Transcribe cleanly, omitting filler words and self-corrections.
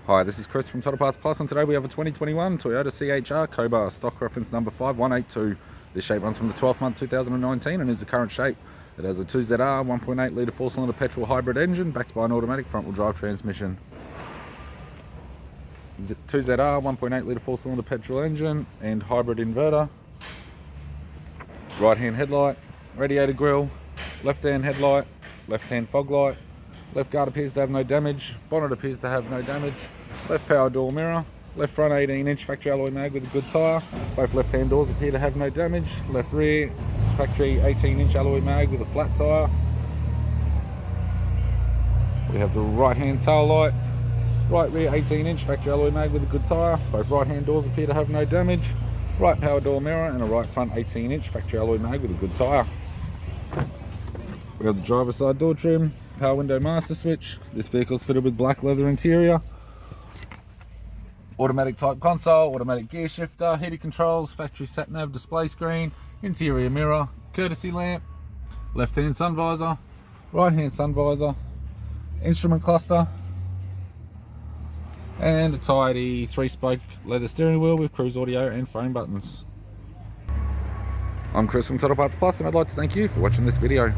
Hi, this is Chris from Toyota Parts Plus, and today we have a 2021 Toyota C-HR Koba, stock reference number 5182. This shape runs from the 12th month 2019 and is the current shape. It has a 2ZR 1.8 litre 4-cylinder petrol hybrid engine backed by an automatic front-wheel drive transmission. 2ZR 1.8 litre 4-cylinder petrol engine and hybrid inverter. Right-hand headlight, radiator grille, left-hand headlight, left-hand fog light. Left guard appears to have no damage, bonnet appears to have no damage, left power door mirror, left front 18-inch factory alloy mag with a good tyre, both left-hand doors appear to have no damage, left rear factory 18-inch alloy mag with a flat tyre. We have the right-hand tail light, right rear 18-inch factory alloy mag with a good tyre, both right-hand doors appear to have no damage, right power door mirror and a right front 18-inch factory alloy mag with a good tyre. We have the driver's side door trim, power window master switch. This vehicle is fitted with black leather interior, automatic type console, automatic gear shifter, heated controls, factory sat nav display screen, interior mirror, courtesy lamp, left hand sun visor, right hand sun visor, instrument cluster, and a tidy 3-spoke leather steering wheel with cruise audio and phone buttons. I'm Chris from Toyota Parts Plus, and I'd like to thank you for watching this video.